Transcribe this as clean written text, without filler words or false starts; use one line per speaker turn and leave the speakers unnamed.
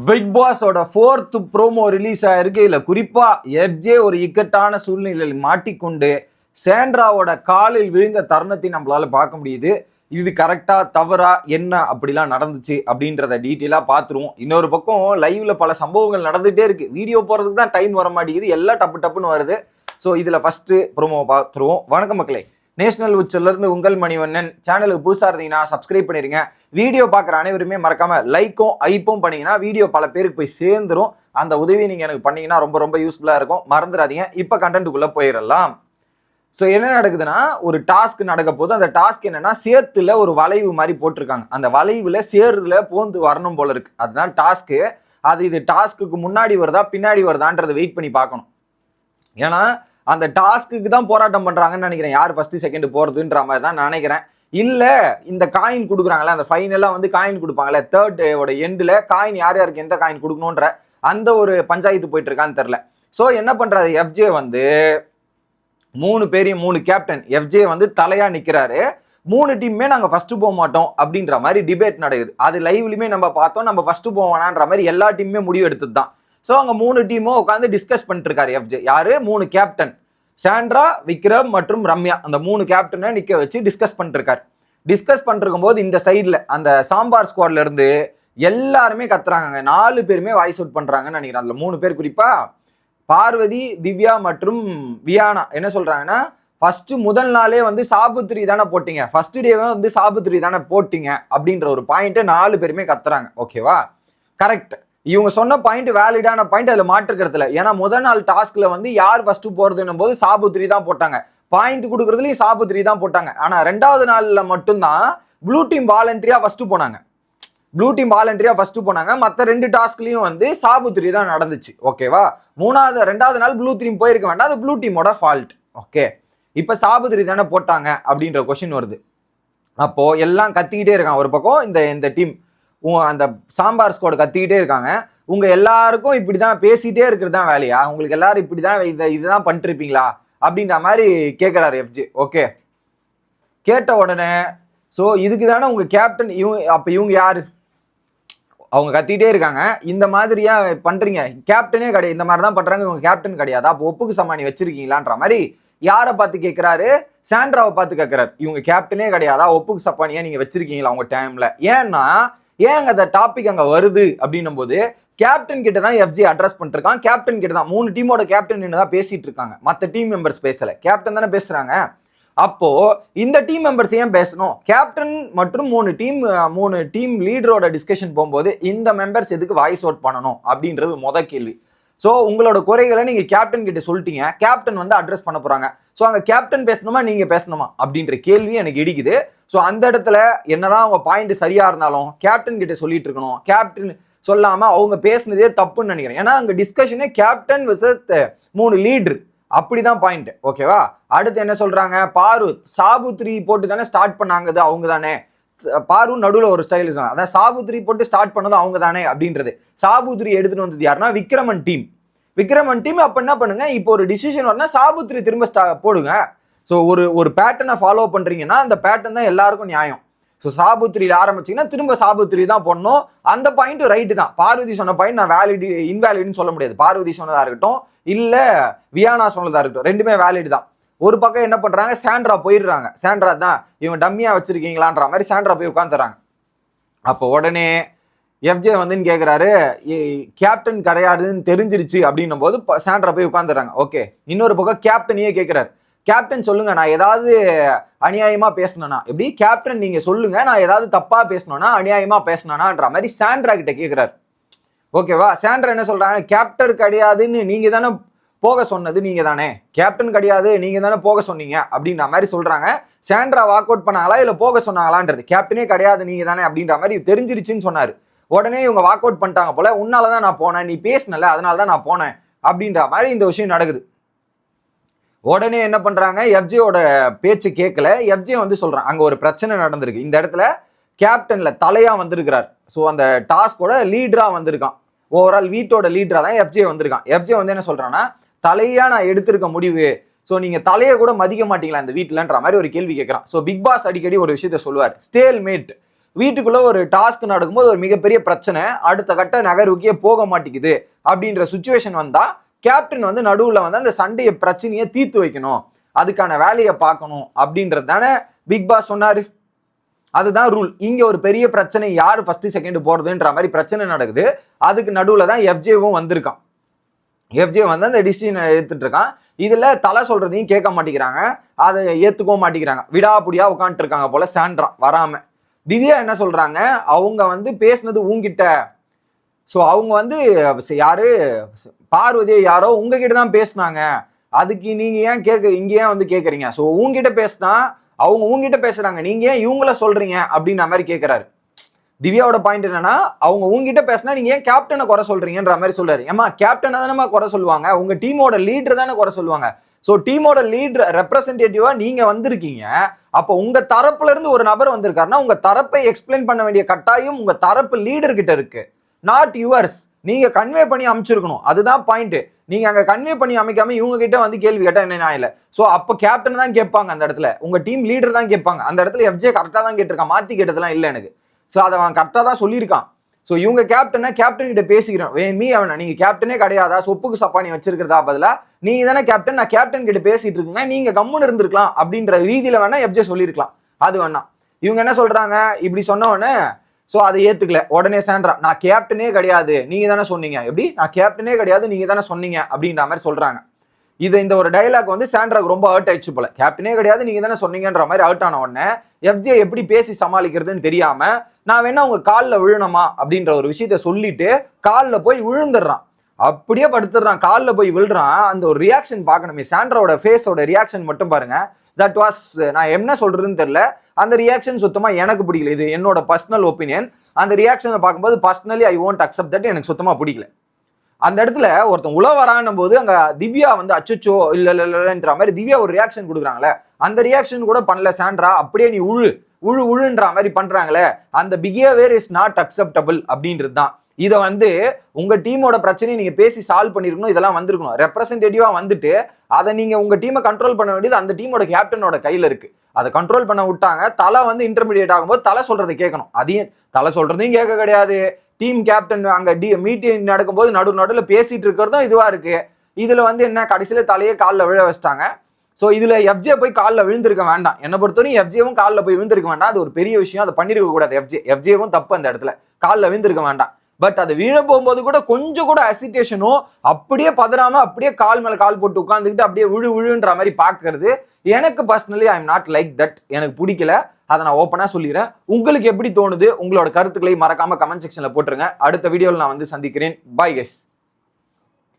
Big பாஸோட 4th promo release ஆயிருக்கு. இல்ல குறிப்பா எஃப்ஜே ஒரு இக்கட்டான சூழ்நிலையில் மாட்டிக்கொண்டு சாண்ட்ராவோட காலில் விழுந்த தருணத்தை நம்மளால பார்க்க முடியுது. இது கரெக்டா தவறா என்ன அப்படிலாம் நடந்துச்சு அப்படின்றத டீட்டெயிலா பார்த்துருவோம். இன்னொரு பக்கம் லைவ்ல பல சம்பவங்கள் நடந்துட்டே இருக்கு. வீடியோ போறதுக்கு தான் டைம் வர மாட்டேங்குது, எல்லாம் டப்பு டப்புன்னு வருது. ஸோ இதுல ஃபர்ஸ்ட் ப்ரோமோ பார்த்துருவோம். வணக்கம் மக்களே, நேஷனல் உச்சல்ல இருந்து உங்கள் மணிவண்ணன். சேனலுக்கு புதுசா இருந்தீங்கன்னா சப்ஸ்கிரைப் பண்ணிருங்க. வீடியோ பார்க்குற அனைவருமே மறக்காம லைக்கும் ஐப்பும் பண்ணீங்கன்னா வீடியோ பல பேருக்கு போய் சேர்ந்துரும். அந்த உதவி நீங்க எனக்கு பண்ணீங்கன்னா ரொம்ப ரொம்ப யூஸ்ஃபுல்லா இருக்கும். மறந்துடாதீங்க. இப்ப கண்டென்ட்டுக்குள்ள போயிடலாம். ஸோ என்ன நடக்குதுன்னா, ஒரு டாஸ்க் நடக்க போது அந்த டாஸ்க் என்னன்னா, சேத்துல ஒரு வளைவு மாதிரி போட்டிருக்காங்க. அந்த வளைவுல சேருல போந்து வரணும் போல இருக்கு. அதுதான் டாஸ்க்கு. இது டாஸ்க்கு முன்னாடி வருதா பின்னாடி வருதான்றதை வெயிட் பண்ணி பார்க்கணும். ஏன்னா அந்த டாஸ்க்கு தான் போராட்டம் பண்றாங்கன்னு நினைக்கிறேன். யார் ஃபர்ஸ்ட் செகண்ட் போறதுன்ற மாதிரி தான் நினைக்கிறேன். இல்ல இந்த காயின் கொடுக்குறாங்களே, அந்த ஃபைனலா வந்து காயின் கொடுப்பாங்களே, தேர்ட் டேவோட எண்ட்ல காயின் யார் யாருக்கு எந்த காயின் கொடுக்கணும்ன்ற அந்த ஒரு பஞ்சாயத்து போயிட்டு இருக்கான்னு தெரியல. ஸோ என்ன பண்றாரு எஃப்ஜே வந்து 3 பேரையும் 3 கேப்டன் எஃப்ஜே வந்து தலையா நிக்கிறாரு. 3 டீமுமே நாங்க ஃபர்ஸ்ட் போக மாட்டோம் அப்படின்ற மாதிரி டிபேட் நடக்குது. அது லைவ்லயுமே நம்ம பார்த்தோம். நம்ம ஃபர்ஸ்ட் போவானான்ற மாதிரி எல்லா டீமுமே முடிவு எடுத்தது தான். ஸோ அங்க 3 டீமும் உட்காந்து டிஸ்கஸ் பண்ணிட்டு இருக்காரு எஃப்ஜே. யாரு? 3 கேப்டன், சாண்ட்ரா, விக்ரம் மற்றும் ரம்யா. அந்த 3 கேப்டனை நிக்க வச்சு டிஸ்கஸ் பண்ணிட்டு இருக்காரு. டிஸ்கஸ் பண்ணிருக்கும் போது இந்த சைட்ல அந்த சாம்பார் ஸ்குவாட்ல இருந்து எல்லாருமே கத்துறாங்க. 4 பேருமே வாய்ஸ் அவுட் பண்றாங்கன்னு நினைக்கிறேன். அதுல 3 பேர் குறிப்பா பார்வதி, திவ்யா மற்றும் வியானா என்ன சொல்றாங்கன்னா, ஃபர்ஸ்ட் முதல் நாளே வந்து சாபுத்ரி தானே போட்டீங்க, ஃபர்ஸ்ட் டேவே வந்து சாபுத்ரி தானே போட்டீங்க அப்படின்ற ஒரு பாயிண்ட் 4 பேருமே கத்துறாங்க. ஓகேவா? கரெக்ட். இவங்க சொன்ன பாயிண்ட் வேலிடான பாயிண்ட், அதுல மாற்றுக்கிறது இல்லை. ஏன்னா முதல் நாள் டாஸ்க்ல வந்து யார் ஃபர்ஸ்ட் போறதுன்னும் போது சாபுத்ரி தான் போட்டாங்க. பாயிண்ட் கொடுக்கறதுலயும் சாபுத்ரி தான் போட்டாங்க. ஆனா 2வது நாள்ல மட்டும்தான் ப்ளூ டீம் வாலண்டரியா ஃபர்ஸ்ட் போனாங்க. மற்ற 2 டாஸ்க்லயும் வந்து சாபுத்ரி தான் நடந்துச்சு. ஓகேவா? 2வது நாள் ப்ளூ டீம் போயிருக்க வேண்டாம், அது ப்ளூ டீமோட ஃபால்ட். ஓகே, இப்ப சாபுத்ரி தானே போட்டாங்க அப்படின்ற கொஸ்டின் வருது. அப்போ எல்லாம் கத்திக்கிட்டே இருக்காங்க. ஒரு பக்கம் இந்த டீம் அந்த சாம்பார் ஸ்குவாட் கத்திக்கிட்டே இருக்காங்க. உங்க எல்லாருக்கும் இப்படிதான் பேசிட்டே இருக்கிறது தான் வேலையா? உங்களுக்கு எல்லாரும் இப்படிதான் இதுதான் பண்ணிட்டு இருப்பீங்களா அப்படின்ற மாதிரி கேட்கிறாரு எஃப்ஜே. ஓகே, கேட்ட உடனே ஸோ இதுக்கு தானே உங்க கேப்டன் இவங்க யாரு? அவங்க கத்திட்டே இருக்காங்க. இந்த மாதிரியா பண்றீங்க? கேப்டனே கிடையாது, இந்த மாதிரி தான் பண்றாங்க, இவங்க கேப்டன் கிடையாது, அப்போ ஒப்புக்கு சமானி வச்சிருக்கீங்களான்ற மாதிரி யாரை பார்த்து கேட்கிறாரு? சாண்ட்ராவை பார்த்து கேட்கிறாரு. இவங்க கேப்டனே கிடையாதா, ஒப்புக்கு சப்பானியா நீங்க வச்சிருக்கீங்களா உங்க டைம்ல? ஏன்னா ஏங்க அந்த டாபிக் அங்க வருது அப்படின்னும் போது கேப்டன் கிட்ட தான் எஃப்ஜே அட்ரஸ் பண்ணிருக்கான். கேப்டன் கிட்ட தான் 3 டீமோட கேப்டன் தான் பேசிட்டு இருக்காங்க. மற்ற டீம் மெம்பர்ஸ் பேசல, கேப்டன் தானே பேசுறாங்க. அப்போ இந்த டீம் மெம்பர்ஸ் ஏன் பேசணும்? கேப்டன் மற்றும் 3 டீம் லீடரோட டிஸ்கஷன் போகும்போது இந்த மெம்பர்ஸ் எதுக்கு வாய்ஸ் அவுட் பண்ணணும் அப்படின்றது முத கேள்வி. ஸோ உங்களோட குறைகளை நீங்க கேப்டன் கிட்ட சொல்லிட்டீங்க, கேப்டன் வந்து அட்ரஸ் பண்ண போறாங்க. ஸோ அங்க கேப்டன் பேசணுமா நீங்க பேசணுமா அப்படின்ற கேள்வி எனக்கு இடிக்குது. ஸோ அந்த இடத்துல என்னதான் அவங்க பாயிண்ட் சரியா இருந்தாலும் கேப்டன் கிட்ட சொல்லிட்டு இருக்கணும். கேப்டன் சொல்லாம அவங்க பேசுனதே தப்புன்னு நினைக்கிறேன். ஏன்னா அங்க டிஸ்கஷனே கேப்டன் விசத் 3 லீடர், அப்படிதான் பாயிண்ட். ஓகேவா? அடுத்து என்ன சொல்றாங்க? பாரு சாபுத்ரி போட்டு தானே ஸ்டார்ட் பண்ணாங்க, அவங்க தானே. பாரு நடுவில் ஒரு ஸ்டைல், அதான் சாபுத்ரி போட்டு ஸ்டார்ட் பண்ணதும் அவங்க தானே அப்படின்றது. சாபுத்ரி எடுத்துட்டு வந்தது யாருன்னா விக்ரமன் டீம். அப்ப என்ன பண்ணுங்க, இப்போ ஒரு டிசிஷன் வரனா சாபுத்ரி திரும்ப போடுங்க. ஸோ ஒரு பேட்டர்னை ஃபாலோ பண்றீங்கன்னா அந்த பேட்டர்ன் தான் எல்லாருக்கும் நியாயம். ஸோ சாபுத்ரியில் ஆரம்பிச்சீங்கன்னா திரும்ப சாபுத்ரி தான் பண்ணணும். அந்த பாயிண்ட் ரைட்டு தான். பார்வதி சொன்ன பாயிண்ட் நான் இன்வேலிட்னு சொல்ல முடியாது. பார்வதி சொன்னதா இருக்கட்டும், இல்ல வியானா சொன்னதா இருக்கட்டும், ரெண்டுமே வேலிட் தான். ஒரு பக்கம் என்ன பண்றாங்க, சாண்ட்ரா போயிடுறாங்க. சாண்ட்ரா தான் இவங்க டம்மியா வச்சிருக்கீங்களான்ற மாதிரி சாண்ட்ரா போய் உட்காந்துறாங்க. அப்போ உடனே எஃப்ஜே வந்து கேட்கிறாரு, கேப்டன் கிடையாதுன்னு தெரிஞ்சிருச்சு அப்படின்னும் போது சாண்ட்ரா போய் உட்காந்துறாங்க. ஓகே, இன்னொரு பக்கம் கேப்டனையே கேட்கிறாரு, கேப்டன் சொல்லுங்க, நான் ஏதாவது அநியாயமா பேசணும்னா எப்படி? கேப்டன் நீங்க சொல்லுங்க, நான் ஏதாவது தப்பா பேசணும்னா அநியாயமா பேசணும்னான்ற மாதிரி சாண்ட்ரா கிட்ட கேட்கிறாரு. ஓகேவா? சாண்ட்ரா என்ன சொல்றாங்க, கேப்டன் கிடையாதுன்னு நீங்க தானே போக சொன்னது, நீங்க தானே கேப்டன் கிடையாது, நீங்க தானே போக சொன்னீங்க அப்படின்ற மாதிரி சொல்றாங்க. சாண்ட்ரா வாக் அவுட் பண்ணாங்களா இல்ல போக சொன்னாங்களான்றது, கேப்டனே கிடையாது நீங்க தானே அப்படின்ற மாதிரி தெரிஞ்சிருச்சுன்னு சொன்னாரு. உடனே இவங்க வாக் அவுட் பண்ணிட்டாங்க போல. உன்னாலதான் நான் போனேன், நீ பேசினல அதனாலதான் நான் போனேன் அப்படின்ற மாதிரி இந்த விஷயம் நடக்குது. உடனே என்ன பண்றாங்க, எஃப்ஜேயோட பேச்சு கேட்கல. எஃப்ஜே வந்து சொல்றான், அங்க ஒரு பிரச்சனை நடந்திருக்கு, இந்த இடத்துல கேப்டன்ல தலையா வந்திருக்கிறார். ஸோ அந்த டாஸ்கோட லீடரா வந்திருக்கான். ஓவரால் வீட்டோட லீடரா தான் எஃப்ஜே வந்திருக்கான். எஃப்ஜே வந்து என்ன சொல்றான்னா, தலையா நான் எடுத்திருக்க முடிவு, ஸோ நீங்க தலையை கூட மதிக்க மாட்டீங்களா இந்த வீட்டுலன்ற மாதிரி ஒரு கேள்வி கேட்கறான். ஸோ பிக் பாஸ் அடிக்கடி ஒரு விஷயத்த சொல்லுவார், ஸ்டேல் மேட். வீட்டுக்குள்ள ஒரு டாஸ்க் நடக்கும்போது ஒரு மிகப்பெரிய பிரச்சனை, அடுத்த கட்ட நகர்வுக்கே போக மாட்டேங்குது அப்படின்ற சுச்சுவேஷன் வந்தா கேப்டன் வந்து நடுவுல வந்து அந்த சண்டையை பிரச்சனையை தீர்த்து வைக்கணும், அதுக்கான வேலையை பார்க்கணும் அப்படின்றது தானே பிக் பாஸ் சொன்னாரு. அதுதான் ரூல். இங்க ஒரு பெரிய பிரச்சனை, யாரு ஃபர்ஸ்ட் செகண்ட் போறதுன்ற மாதிரி பிரச்சனை நடக்குது. அதுக்கு நடுவுல தான் எஃப்ஜேவும் வந்திருக்கான். எஃப்ஜே வந்து அந்த டிசிஷன் எடுத்துட்டு இருக்கான். இதுல தலை சொல்றதையும் கேட்க மாட்டேங்கிறாங்க, அதை ஏத்துக்கவும் மாட்டேங்கிறாங்க. விடாப்புடியா உட்காந்துட்டு இருக்காங்க போல சாண்ட்ரா வராம. திவ்யா என்ன சொல்றாங்க, அவங்க வந்து பேசினது உங்ககிட்ட, ஸோ அவங்க வந்து யாரு பார்வதியை யாரோ உங்ககிட்ட தான் பேசினாங்க, அதுக்கு நீங்க ஏன் இங்க ஏன் வந்து கேக்குறீங்க, ஸோ உங்ககிட்ட பேசினா அவங்க உங்ககிட்ட பேசுறாங்க, நீங்க ஏன் இவங்கள சொல்றீங்க அப்படின்ற மாதிரி கேட்கிறாரு. திவ்யாவோட பாயிண்ட் என்னன்னா, அவங்க உங்ககிட்ட பேசினா நீங்க ஏன் கேப்டனை குறை சொல்றீங்கன்ற மாதிரி சொல்றாரு. ஏமா கேப்டனை தானே குறை சொல்லுவாங்க, உங்க டீமோட லீடர் தானே குறை சொல்லுவாங்க. ஸோ டீமோட லீடர் ரெப்ரசன்டேட்டிவா நீங்க வந்திருக்கீங்க, அப்போ உங்க தரப்புல இருந்து ஒரு நபர் வந்திருக்காருன்னா உங்க தரப்பை எக்ஸ்பிளைன் பண்ண வேண்டிய கட்டாயம் உங்க தரப்பு லீடர் கிட்ட இருக்கு, நாட் யுவர்ஸ். நீங்க கன்வே பண்ணி அமைச்சிருக்கணும், அதுதான் பாயிண்ட். நீங்க அங்க கன்வே பண்ணி அமைக்காம இவங்க கிட்ட வந்து கேள்வி கேட்டா என்ன இல்ல. சோ அப்ப கேப்டன் தான் கேட்பாங்க அந்த இடத்துல, உங்க டீம் லீடர் தான் கேட்பாங்க அந்த இடத்துல. எஃப்ஜே கரெக்டா தான் கேட்டிருக்கான், மாத்தி கேட்டதெல்லாம் இல்ல எனக்கு. சோ அதை அவன் கரெக்டா தான் சொல்லியிருக்கான். சோ இவங்க கேப்டன் கிட்ட பேசிக்கிறோம், வேணுமே அவன நீங்க கேப்டனே கிடையாதா, சொப்புக்கு சப்பானி வச்சிருக்கிறதா பதிலா நீங்க தானே கேப்டன், நான் கேப்டன் கிட்ட பேசிட்டு இருக்குங்க, நீங்க கம்முன்னு இருந்திருக்கலாம் அப்படின்ற ரீதியில வேணா எஃப்ஜே சொல்லியிருக்கலாம். அது வேணா. இவங்க என்ன சொல்றாங்க, இப்படி சொன்ன உடனே சோ அதை ஏத்துக்கல. உடனே சாண்ட்ரா, நான் கேப்டனே கிடையாது நீங்க தானே சொன்னீங்க, எப்படி நான் கேப்டனே கிடையாது நீங்க தானே சொன்னீங்க அப்படின்ற மாதிரி சொல்றாங்க. இந்த ஒரு டைலாக் வந்து சாண்ட்ராக்கு ரொம்ப ஹர்ட் ஆயிடுச்சு போல. கேப்டனே கிடையாது நீங்க தானே சொன்னீங்கன்ற மாதிரி ஹர்ட் ஆன உடனே எஃப்ஜே எப்படி பேசி சமாளிக்கிறதுன்னு தெரியாம, நான் வேணா உங்க காலில் விழணுமா அப்படின்ற ஒரு விஷயத்த சொல்லிட்டு காலில் போய் விழுந்துடுறான், அப்படியே படுத்துடுறான், காலில் போய் விழுறான். அந்த ஒரு ரியாக்ஷன் பார்க்கணுமே, சாண்ட்ராவோட ஃபேஸோட ரியாக்ஷன் மட்டும் பாருங்க. தட் வாஸ், நான் என்ன சொல்றதுன்னு தெரியல, அந்த ரியாக்ஷன் சுத்தமா எனக்கு பிடிக்கல. இது என்னோட பர்சனல் ஒப்பீனியன். அந்த ரியாக்ஷனை பார்க்கும்போது personally I won't accept that, எனக்கு சுத்தமா பிடிக்கல. அந்த இடத்துல ஒருத்தன் உழ வரானும் போது அங்க திவ்யா வந்து அச்சோ இல்லன்ற மாதிரி திவ்யா ஒரு ரியாக்ஷன் கொடுக்குறாங்களே, அந்த ரியாக்ஷன் கூட பண்ணல சாண்ட்ரா, அப்படியே நீ உழுன்ற மாதிரி பண்றாங்களே, அந்த பிஹேவியர் இஸ் நாட் அக்செப்டபிள் அப்படின்றது தான். இதை வந்து உங்க டீமோட பிரச்சனையை நீங்க பேசி சால்வ் பண்ணிருக்கணும், இதெல்லாம் வந்திருக்கணும். ரெப்ரசன்டேட்டிவா வந்துட்டு அதை நீங்க உங்க டீமை கண்ட்ரோல் பண்ண வேண்டியது அந்த டீமோட கேப்டனோட கையில இருக்கு. அதை கண்ட்ரோல் பண்ண விட்டாங்க. தலை வந்து இன்டர்மீடியேட் ஆகும்போது தலை சொல்றதை கேட்கணும், அதையும் தலை சொல்றதையும் கேட்க கிடையாது. டீம் கேப்டன் அங்க மீட்டிங் நடக்கும்போது நடுவில் பேசிட்டு இருக்கிறதும் இதுவா இருக்கு. இதுல வந்து என்ன, கடைசியில தலையே காலில் விழ வச்சிட்டாங்க. ஸோ இதுல எஃப்ஜே போய் காலில் விழுந்திருக்க வேண்டாம், என்னை பொறுத்தவரையும் எஃப்ஜேவும் காலில் போய் விழுந்திருக்க வேண்டாம். அது ஒரு பெரிய விஷயம், அதை பண்ணிருக்க கூடாது. எஃப்ஜேவும் தப்பு அந்த இடத்துல, காலில் விழுந்திருக்க வேண்டாம். பட் அது வீழ போகும்போது கூட கொஞ்சம் கூட அசிட்டேஷனும், அப்படியே பதறாம அப்படியே கால் மேல கால் போட்டு உட்காந்துக்கிட்டு அப்படியே விழுன்ற மாதிரி பாக்குறது எனக்கு personally I am not like that, எனக்கு பிடிக்கல. அதை நான் ஓப்பனா சொல்லிடுறேன். உங்களுக்கு எப்படி தோணுது, உங்களோட கருத்துக்களை மறக்காம கமெண்ட் செக்ஷன்ல போட்டுருங்க. அடுத்த வீடியோவில் நான் வந்து சந்திக்கிறேன். Bye guys.